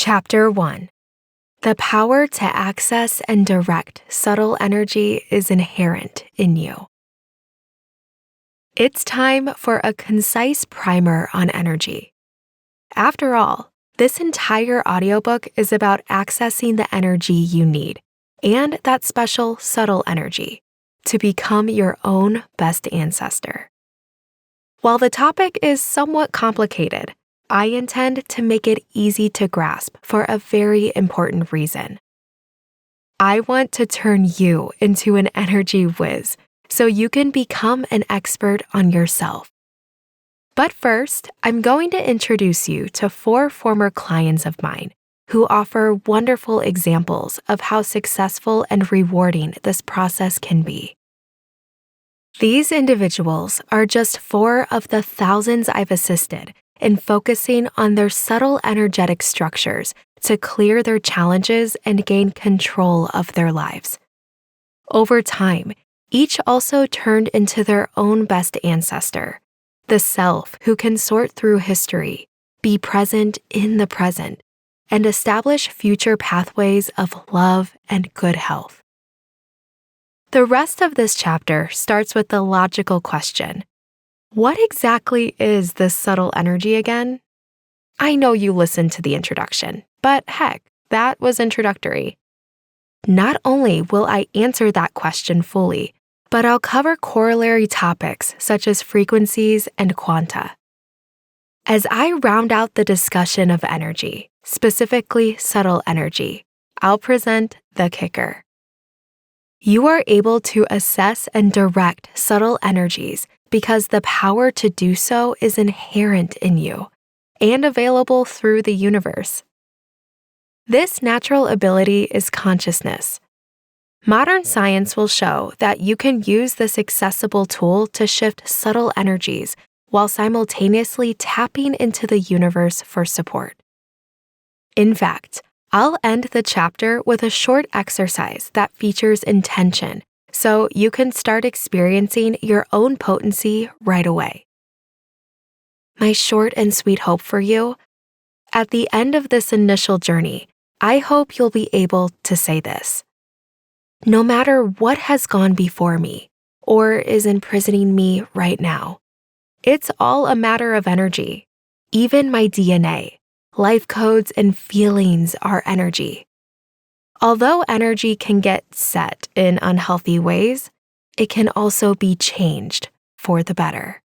Chapter 1. The power to access and direct subtle energy is inherent in you. It's time for a concise primer on energy. After all, this entire audiobook is about accessing the energy you need, and that special subtle energy, to become your own best ancestor. While the topic is somewhat complicated, I intend to make it easy to grasp for a very important reason. I want to turn you into an energy whiz so you can become an expert on yourself. But first, I'm going to introduce you to 4 former clients of mine who offer wonderful examples of how successful and rewarding this process can be. These individuals are just 4 of the thousands I've assisted in focusing on their subtle energetic structures to clear their challenges and gain control of their lives. Over time, each also turned into their own best ancestor, the self who can sort through history, be present in the present, and establish future pathways of love and good health. The rest of this chapter starts with the logical question: what exactly is this subtle energy again? I know you listened to the introduction, but heck, that was introductory. Not only will I answer that question fully, but I'll cover corollary topics such as frequencies and quanta. As I round out the discussion of energy, specifically subtle energy, I'll present the kicker. You are able to assess and direct subtle energies because the power to do so is inherent in you and available through the universe. This natural ability is consciousness. Modern science will show that you can use this accessible tool to shift subtle energies while simultaneously tapping into the universe for support. In fact, I'll end the chapter with a short exercise that features intention, so you can start experiencing your own potency right away. My short and sweet hope for you: at the end of this initial journey, I hope you'll be able to say this: no matter what has gone before me or is imprisoning me right now, it's all a matter of energy. Even my DNA, life codes, and feelings are energy. Although energy can get set in unhealthy ways, it can also be changed for the better.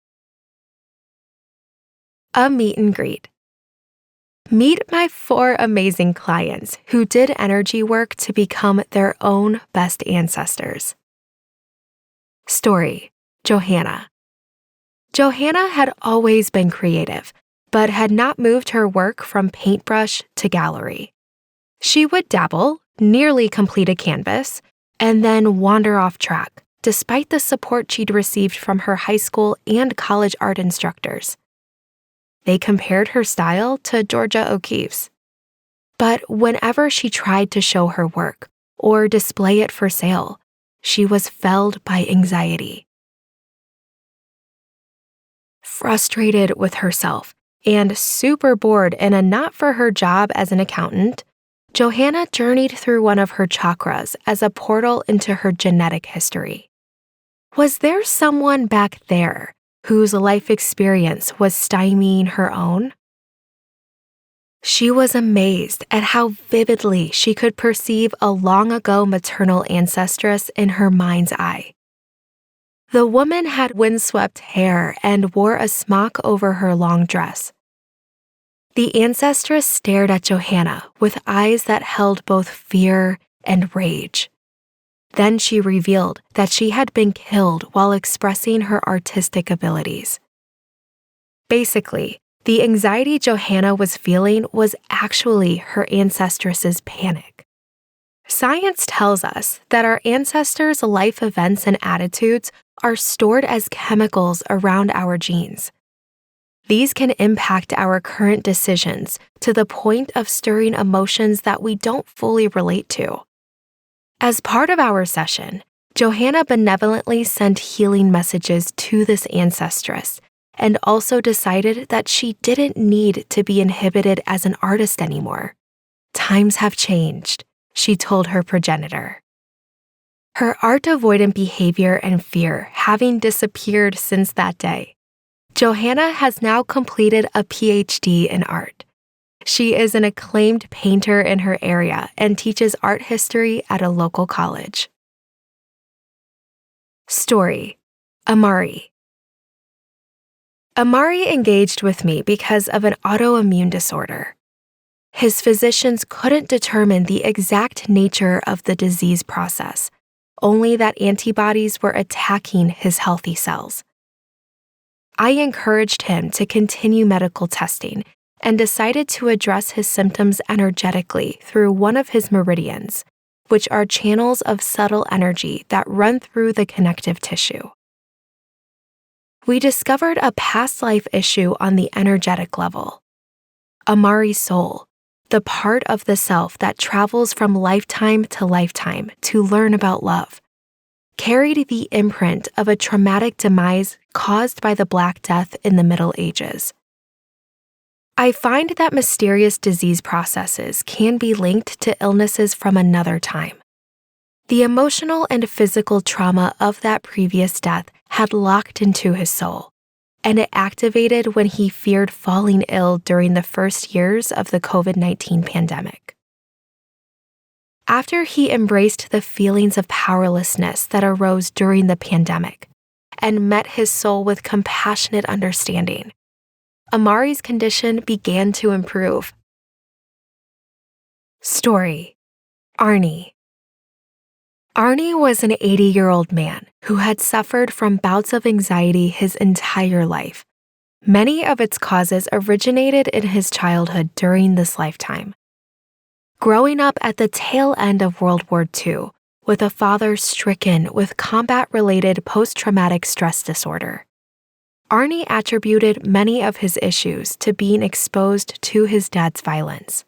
A meet and greet. Meet my 4 amazing clients who did energy work to become their own best ancestors. Story: Johanna. Johanna had always been creative, but had not moved her work from paintbrush to gallery. She would dabble, nearly complete a canvas, and then wander off track, despite the support she'd received from her high school and college art instructors. They compared her style to Georgia O'Keeffe's. But whenever she tried to show her work or display it for sale, she was felled by anxiety. Frustrated with herself and super bored in a not-for-her-job as an accountant, Johanna journeyed through one of her chakras as a portal into her genetic history. Was there someone back there whose life experience was stymieing her own? She was amazed at how vividly she could perceive a long-ago maternal ancestress in her mind's eye. The woman had windswept hair and wore a smock over her long dress. The ancestress stared at Johanna with eyes that held both fear and rage. Then she revealed that she had been killed while expressing her artistic abilities. Basically, the anxiety Johanna was feeling was actually her ancestress's panic. Science tells us that our ancestors' life events and attitudes are stored as chemicals around our genes. These can impact our current decisions to the point of stirring emotions that we don't fully relate to. As part of our session, Johanna benevolently sent healing messages to this ancestress and also decided that she didn't need to be inhibited as an artist anymore. "Times have changed," she told her progenitor. Her art-avoidant behavior and fear having disappeared since that day, Johanna has now completed a PhD in art. She is an acclaimed painter in her area and teaches art history at a local college. Story: Amari. Amari engaged with me because of an autoimmune disorder. His physicians couldn't determine the exact nature of the disease process, only that antibodies were attacking his healthy cells. I encouraged him to continue medical testing and decided to address his symptoms energetically through one of his meridians, which are channels of subtle energy that run through the connective tissue. We discovered a past life issue on the energetic level. Amari's soul, the part of the self that travels from lifetime to lifetime to learn about love, carried the imprint of a traumatic demise caused by the Black Death in the Middle Ages. I find that mysterious disease processes can be linked to illnesses from another time. The emotional and physical trauma of that previous death had locked into his soul, and it activated when he feared falling ill during the first years of the COVID-19 pandemic. After he embraced the feelings of powerlessness that arose during the pandemic and met his soul with compassionate understanding, Amari's condition began to improve. Story: Arnie. Arnie was an 80-year-old man who had suffered from bouts of anxiety his entire life. Many of its causes originated in his childhood during this lifetime. Growing up at the tail end of World War II, with a father stricken with combat-related post-traumatic stress disorder, Arnie attributed many of his issues to being exposed to his dad's violence.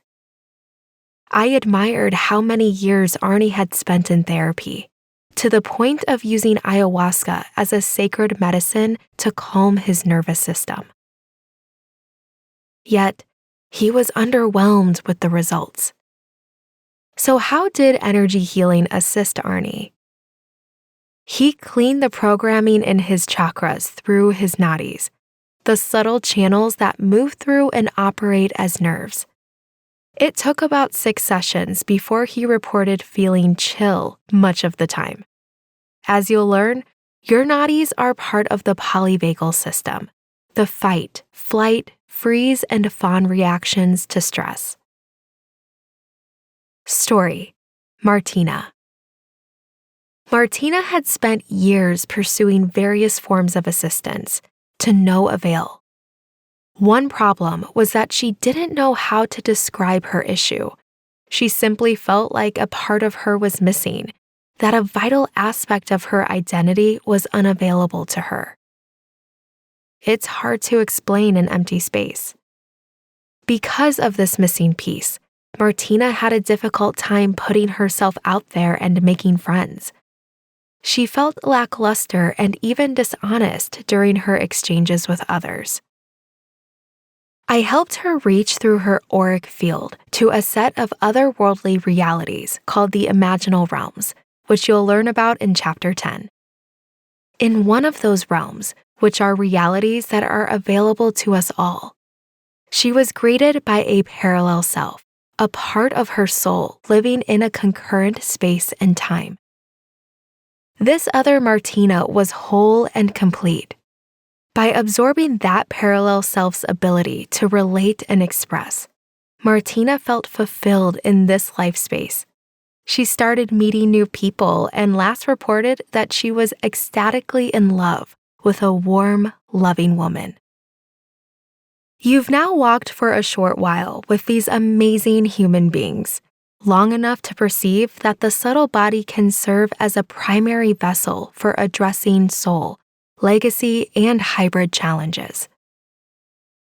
I admired how many years Arnie had spent in therapy, to the point of using ayahuasca as a sacred medicine to calm his nervous system. Yet, he was underwhelmed with the results. So how did energy healing assist Arnie? He cleaned the programming in his chakras through his nadis, the subtle channels that move through and operate as nerves. It took about 6 sessions before he reported feeling chill much of the time. As you'll learn, your nadis are part of the polyvagal system, the fight, flight, freeze, and fawn reactions to stress. Story: Martina. Martina had spent years pursuing various forms of assistance, to no avail. One problem was that she didn't know how to describe her issue. She simply felt like a part of her was missing, that a vital aspect of her identity was unavailable to her. It's hard to explain an empty space. Because of this missing piece, Martina had a difficult time putting herself out there and making friends. She felt lackluster and even dishonest during her exchanges with others. I helped her reach through her auric field to a set of otherworldly realities called the imaginal realms, which you'll learn about in Chapter 10. In one of those realms, which are realities that are available to us all, she was greeted by a parallel self, a part of her soul living in a concurrent space and time. This other Martina was whole and complete. By absorbing that parallel self's ability to relate and express, Martina felt fulfilled in this life space. She started meeting new people and last reported that she was ecstatically in love with a warm, loving woman. You've now walked for a short while with these amazing human beings, long enough to perceive that the subtle body can serve as a primary vessel for addressing soul, legacy, and hybrid challenges.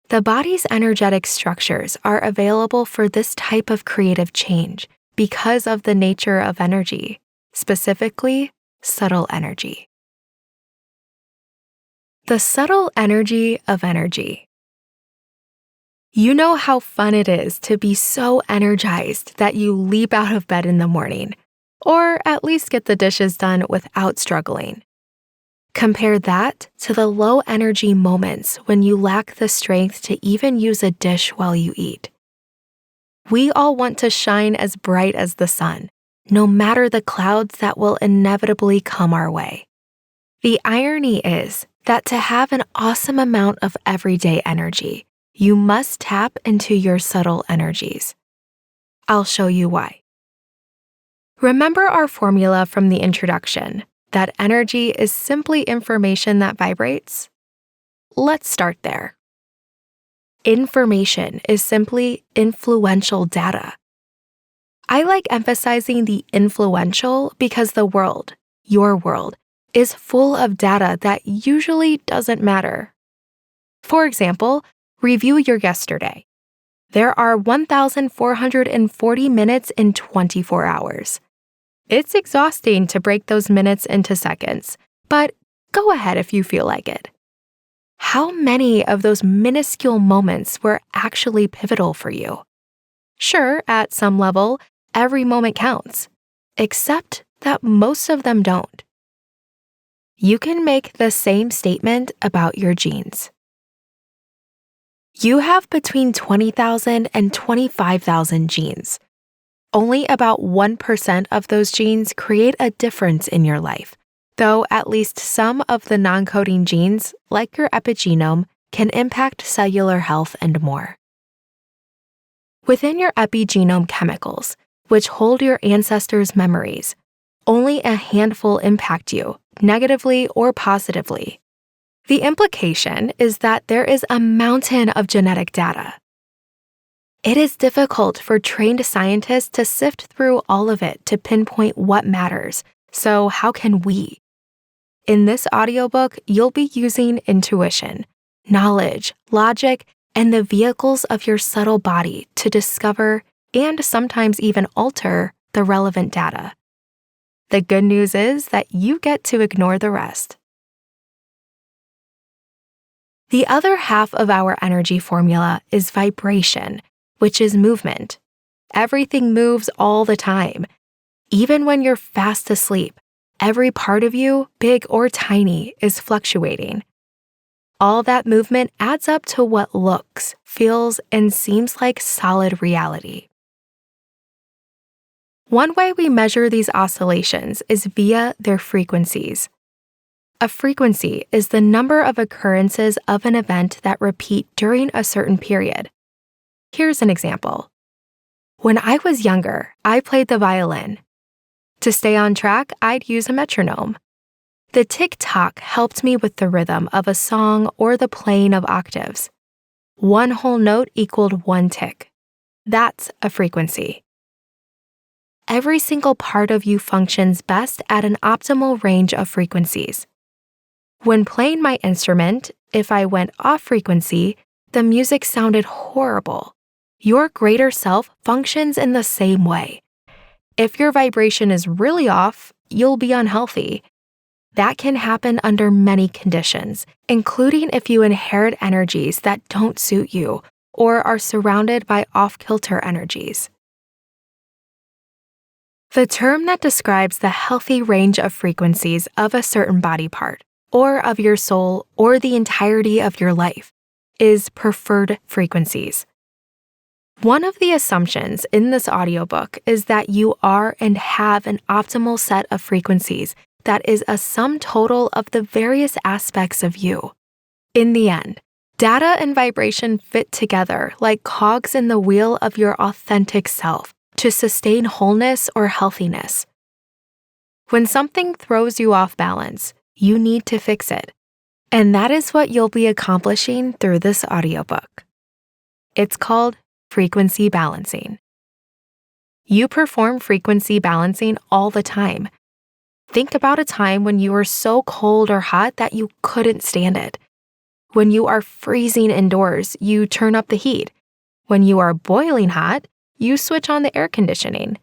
The body's energetic structures are available for this type of creative change because of the nature of energy, specifically subtle energy. The subtle energy of energy. You know how fun it is to be so energized that you leap out of bed in the morning, or at least get the dishes done without struggling. Compare that to the low energy moments when you lack the strength to even use a dish while you eat. We all want to shine as bright as the sun, no matter the clouds that will inevitably come our way. The irony is that to have an awesome amount of everyday energy, you must tap into your subtle energies. I'll show you why. Remember our formula from the introduction, that energy is simply information that vibrates? Let's start there. Information is simply influential data. I like emphasizing the influential because the world, your world, is full of data that usually doesn't matter. For example, review your yesterday. There are 1,440 minutes in 24 hours. It's exhausting to break those minutes into seconds, but go ahead if you feel like it. How many of those minuscule moments were actually pivotal for you? Sure, at some level, every moment counts, except that most of them don't. You can make the same statement about your genes. You have between 20,000 and 25,000 genes. Only about 1% of those genes create a difference in your life, though at least some of the non-coding genes, like your epigenome, can impact cellular health and more. Within your epigenome chemicals, which hold your ancestors' memories, only a handful impact you, negatively or positively. The implication is that there is a mountain of genetic data. It is difficult for trained scientists to sift through all of it to pinpoint what matters, so how can we? In this audiobook, you'll be using intuition, knowledge, logic, and the vehicles of your subtle body to discover and sometimes even alter the relevant data. The good news is that you get to ignore the rest. The other half of our energy formula is vibration, which is movement. Everything moves all the time. Even when you're fast asleep, every part of you, big or tiny, is fluctuating. All that movement adds up to what looks, feels, and seems like solid reality. One way we measure these oscillations is via their frequencies. A frequency is the number of occurrences of an event that repeat during a certain period. Here's an example. When I was younger, I played the violin. To stay on track, I'd use a metronome. The tick-tock helped me with the rhythm of a song or the playing of octaves. One whole note equaled one tick. That's a frequency. Every single part of you functions best at an optimal range of frequencies. When playing my instrument, if I went off frequency, the music sounded horrible. Your greater self functions in the same way. If your vibration is really off, you'll be unhealthy. That can happen under many conditions, including if you inherit energies that don't suit you or are surrounded by off-kilter energies. The term that describes the healthy range of frequencies of a certain body part, or of your soul, or the entirety of your life, is preferred frequencies. One of the assumptions in this audiobook is that you are and have an optimal set of frequencies that is a sum total of the various aspects of you. In the end, data and vibration fit together like cogs in the wheel of your authentic self to sustain wholeness or healthiness. When something throws you off balance, you need to fix it. And that is what you'll be accomplishing through this audiobook. It's called frequency balancing. You perform frequency balancing all the time. Think about a time when you were so cold or hot that you couldn't stand it. When you are freezing indoors, you turn up the heat. When you are boiling hot, you switch on the air conditioning.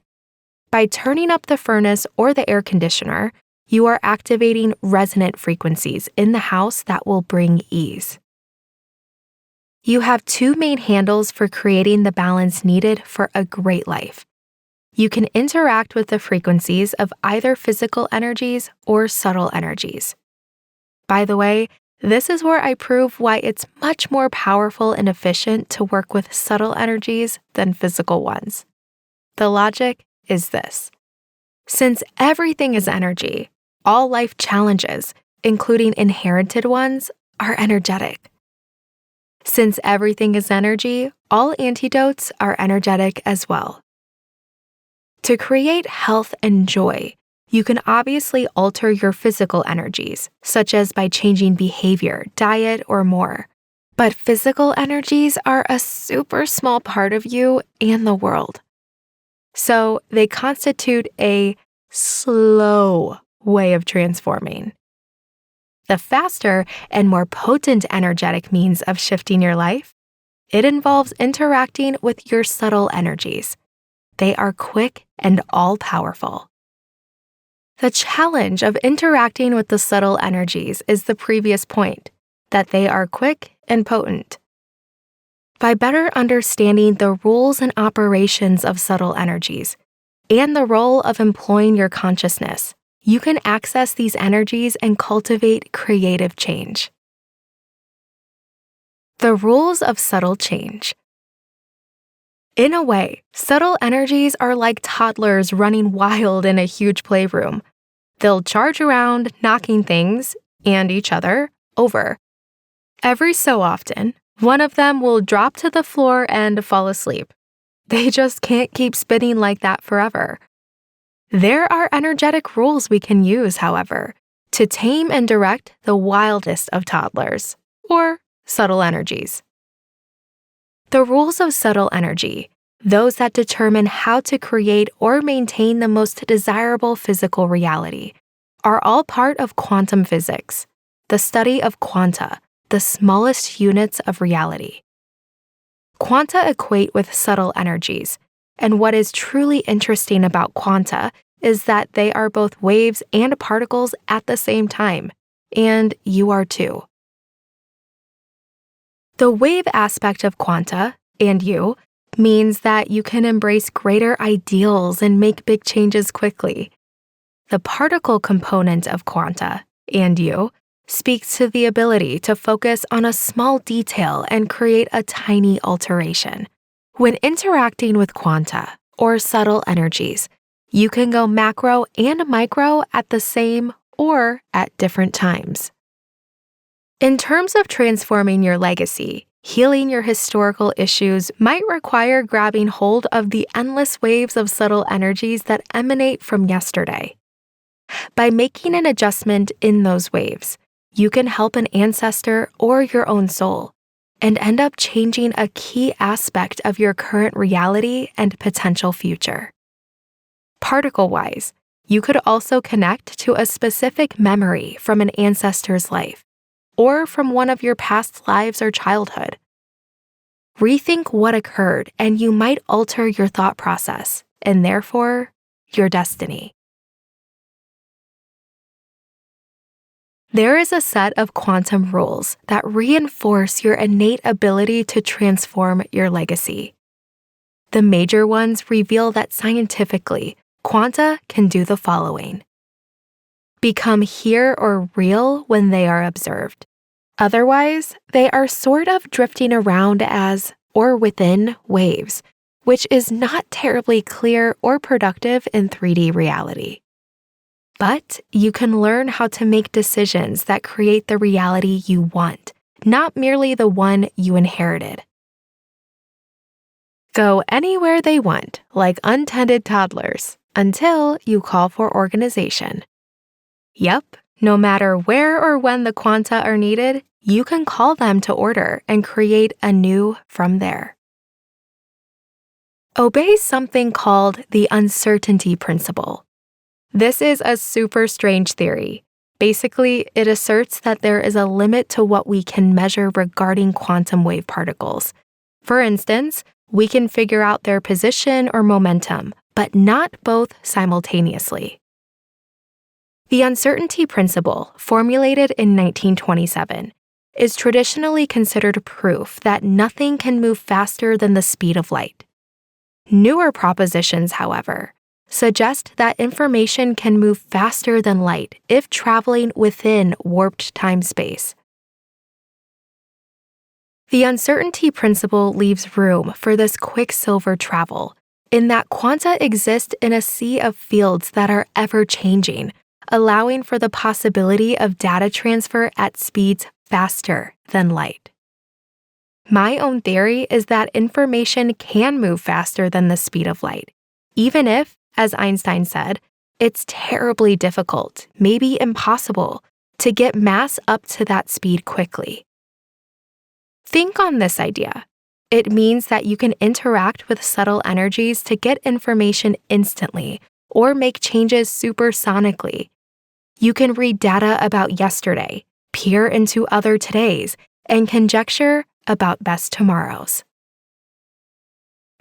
By turning up the furnace or the air conditioner, you are activating resonant frequencies in the house that will bring ease. You have two main handles for creating the balance needed for a great life. You can interact with the frequencies of either physical energies or subtle energies. By the way, this is where I prove why it's much more powerful and efficient to work with subtle energies than physical ones. The logic is this. Since everything is energy, all life challenges, including inherited ones, are energetic. Since everything is energy, all antidotes are energetic as well. To create health and joy, you can obviously alter your physical energies, such as by changing behavior, diet, or more. But physical energies are a super small part of you and the world. So they constitute a slow way of transforming. The faster and more potent energetic means of shifting your life, it involves interacting with your subtle energies. They are quick and all-powerful. The challenge of interacting with the subtle energies is the previous point, that they are quick and potent. By better understanding the rules and operations of subtle energies and the role of employing your consciousness, you can access these energies and cultivate creative change. The rules of subtle change. In a way, subtle energies are like toddlers running wild in a huge playroom. They'll charge around, knocking things, and each other, over. Every so often, one of them will drop to the floor and fall asleep. They just can't keep spinning like that forever. There are energetic rules we can use, however, to tame and direct the wildest of toddlers, or subtle energies. The rules of subtle energy, those that determine how to create or maintain the most desirable physical reality, are all part of quantum physics, the study of quanta, the smallest units of reality. Quanta equate with subtle energies, and what is truly interesting about quanta is that they are both waves and particles at the same time, and you are too. The wave aspect of quanta, and you, means that you can embrace greater ideals and make big changes quickly. The particle component of quanta, and you, speaks to the ability to focus on a small detail and create a tiny alteration. When interacting with quanta, or subtle energies, you can go macro and micro at the same or at different times. In terms of transforming your legacy, healing your historical issues might require grabbing hold of the endless waves of subtle energies that emanate from yesterday. By making an adjustment in those waves, you can help an ancestor or your own soul, and end up changing a key aspect of your current reality and potential future. Particle-wise, you could also connect to a specific memory from an ancestor's life, or from one of your past lives or childhood. Rethink what occurred, and you might alter your thought process, and therefore, your destiny. There is a set of quantum rules that reinforce your innate ability to transform your legacy. The major ones reveal that scientifically, quanta can do the following: become here or real when they are observed. Otherwise, they are sort of drifting around as, or within, waves, which is not terribly clear or productive in 3D reality. But you can learn how to make decisions that create the reality you want, not merely the one you inherited. Go anywhere they want, like untended toddlers, until you call for organization. Yep, no matter where or when the quanta are needed, you can call them to order and create anew from there. Obey something called the uncertainty principle. This is a super strange theory. Basically, it asserts that there is a limit to what we can measure regarding quantum wave particles. For instance, we can figure out their position or momentum, but not both simultaneously. The uncertainty principle, formulated in 1927, is traditionally considered proof that nothing can move faster than the speed of light. Newer propositions, however, suggest that information can move faster than light if traveling within warped time-space. The uncertainty principle leaves room for this quicksilver travel, in that quanta exist in a sea of fields that are ever-changing, allowing for the possibility of data transfer at speeds faster than light. My own theory is that information can move faster than the speed of light, even if, as Einstein said, it's terribly difficult, maybe impossible, to get mass up to that speed quickly. Think on this idea. It means that you can interact with subtle energies to get information instantly or make changes supersonically. You can read data about yesterday, peer into other todays, and conjecture about best tomorrows.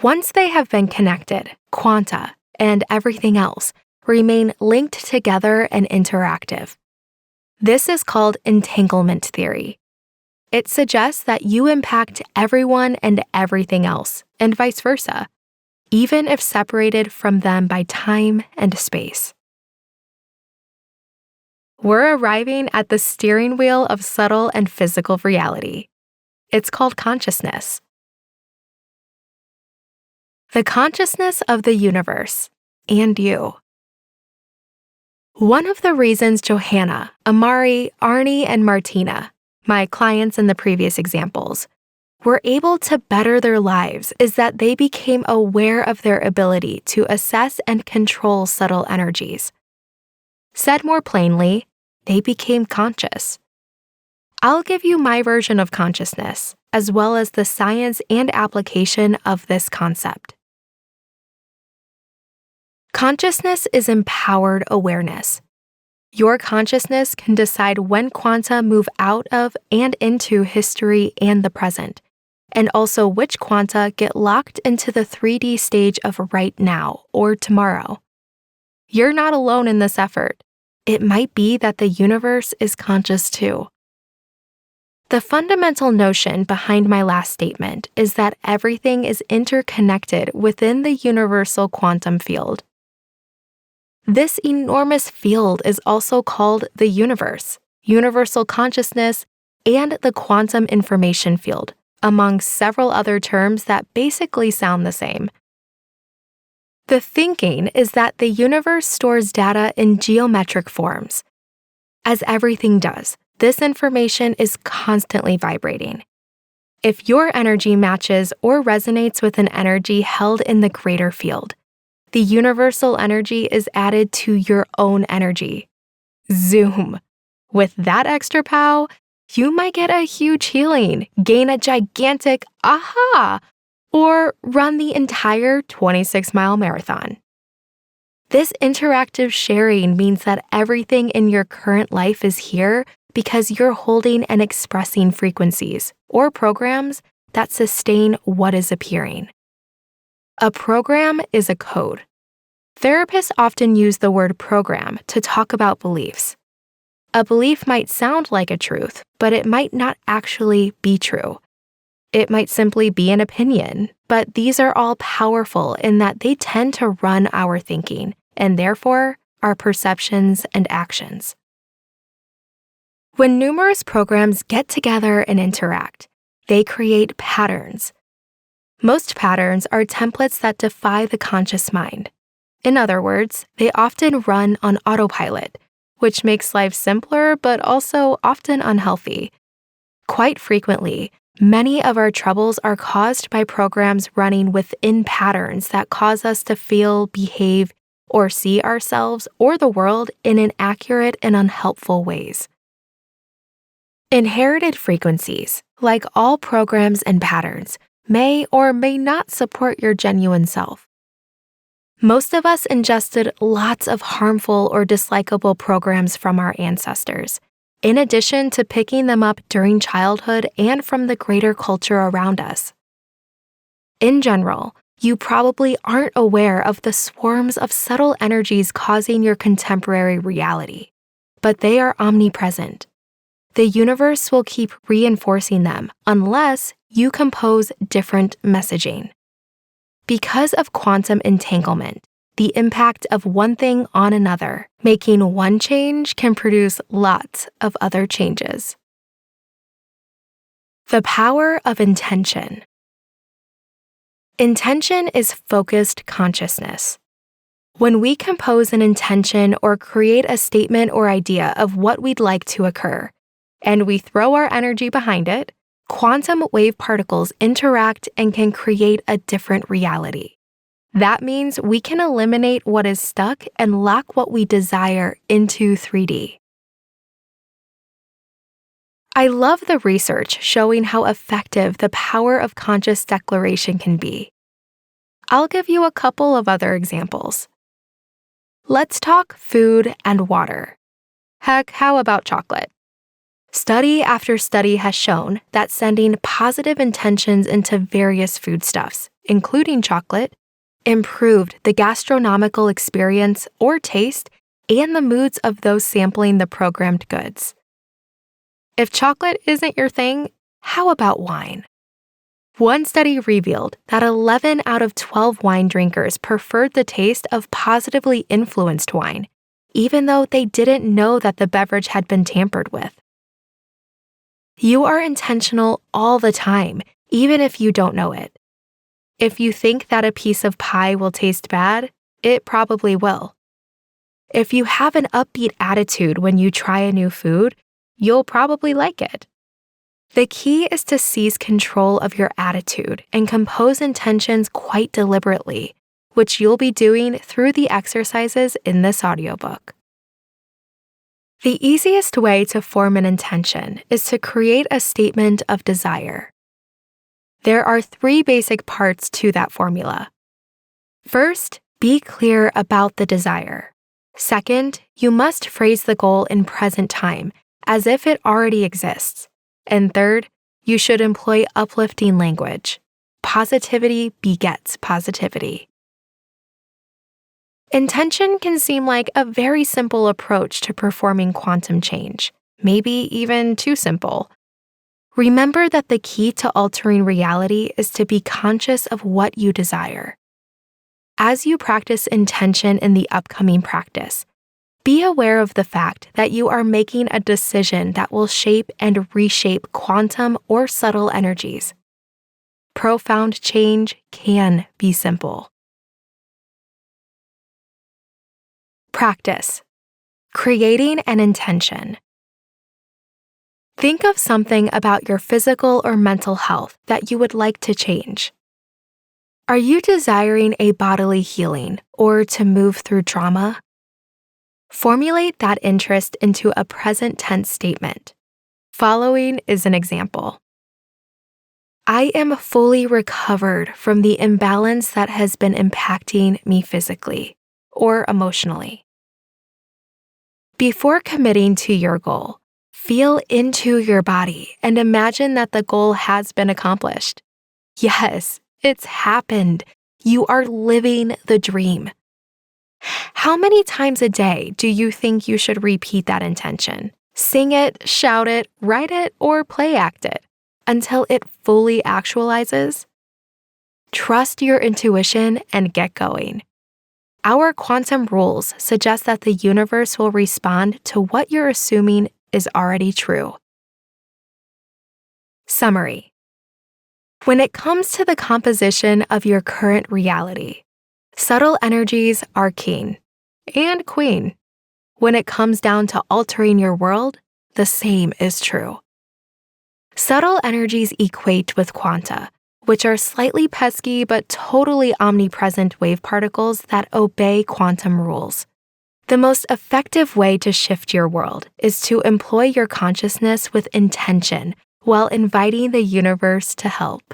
Once they have been connected, quanta and everything else remain linked together and interactive. This is called entanglement theory. It suggests that you impact everyone and everything else, and vice versa, even if separated from them by time and space. We're arriving at the steering wheel of subtle and physical reality. It's called consciousness. The consciousness of the universe, and you. One of the reasons Johanna, Amari, Arnie, and Martina, my clients in the previous examples, were able to better their lives is that they became aware of their ability to assess and control subtle energies. Said more plainly, they became conscious. I'll give you my version of consciousness, as well as the science and application of this concept. Consciousness is empowered awareness. Your consciousness can decide when quanta move out of and into history and the present, and also which quanta get locked into the 3D stage of right now or tomorrow. You're not alone in this effort. It might be that the universe is conscious too. The fundamental notion behind my last statement is that everything is interconnected within the universal quantum field. This enormous field is also called the universe, universal consciousness, and the quantum information field, among several other terms that basically sound the same. The thinking is that the universe stores data in geometric forms. As everything does, this information is constantly vibrating. If your energy matches or resonates with an energy held in the greater field, the universal energy is added to your own energy. Zoom. With that extra pow, you might get a huge healing, gain a gigantic aha, or run the entire 26-mile marathon. This interactive sharing means that everything in your current life is here because you're holding and expressing frequencies or programs that sustain what is appearing. A program is a code. Therapists often use the word program to talk about beliefs. A belief might sound like a truth, but it might not actually be true. It might simply be an opinion, but these are all powerful in that they tend to run our thinking, and therefore our perceptions and actions. When numerous programs get together and interact, they create patterns. Most patterns are templates that defy the conscious mind. In other words, they often run on autopilot, which makes life simpler but also often unhealthy. Quite frequently, many of our troubles are caused by programs running within patterns that cause us to feel, behave, or see ourselves or the world in inaccurate and unhelpful ways. Inherited frequencies, like all programs and patterns, may or may not support your genuine self. Most of us ingested lots of harmful or dislikable programs from our ancestors, in addition to picking them up during childhood and from the greater culture around us. In general, you probably aren't aware of the swarms of subtle energies causing your contemporary reality, but they are omnipresent. the universe will keep reinforcing them unless you compose different messaging. Because of quantum entanglement, the impact of one thing on another, making one change can produce lots of other changes. The power of intention. Intention is focused consciousness. When we compose an intention or create a statement or idea of what we'd like to occur, and we throw our energy behind it, quantum wave particles interact and can create a different reality. That means we can eliminate what is stuck and lock what we desire into 3D. I love the research showing how effective the power of conscious declaration can be. I'll give you a couple of other examples. Let's talk food and water. Heck, how about chocolate? Study after study has shown that sending positive intentions into various foodstuffs, including chocolate, improved the gastronomical experience or taste and the moods of those sampling the programmed goods. If chocolate isn't your thing, how about wine? One study revealed that 11 out of 12 wine drinkers preferred the taste of positively influenced wine, even though they didn't know that the beverage had been tampered with. You are intentional all the time, even if you don't know it. If you think that a piece of pie will taste bad, it probably will. If you have an upbeat attitude when you try a new food, you'll probably like it. The key is to seize control of your attitude and compose intentions quite deliberately, which you'll be doing through the exercises in this audiobook. The easiest way to form an intention is to create a statement of desire. There are 3 basic parts to that formula. First, be clear about the desire. Second, you must phrase the goal in present time, as if it already exists. And third, you should employ uplifting language. Positivity begets positivity. Intention can seem like a very simple approach to performing quantum change, maybe even too simple. Remember that the key to altering reality is to be conscious of what you desire. As you practice intention in the upcoming practice, be aware of the fact that you are making a decision that will shape and reshape quantum or subtle energies. Profound change can be simple. Practice. Creating an intention. Think of something about your physical or mental health that you would like to change. Are you desiring a bodily healing or to move through trauma? Formulate that interest into a present tense statement. Following is an example. I am fully recovered from the imbalance that has been impacting me physically or emotionally. Before committing to your goal, feel into your body and imagine that the goal has been accomplished. Yes, it's happened. You are living the dream. How many times a day do you think you should repeat that intention? Sing it, shout it, write it, or play act it until it fully actualizes? Trust your intuition and get going. Our quantum rules suggest that the universe will respond to what you're assuming is already true. Summary. When it comes to the composition of your current reality, subtle energies are king and queen. When it comes down to altering your world, the same is true. Subtle energies equate with quanta, which are slightly pesky but totally omnipresent wave particles that obey quantum rules. The most effective way to shift your world is to employ your consciousness with intention while inviting the universe to help.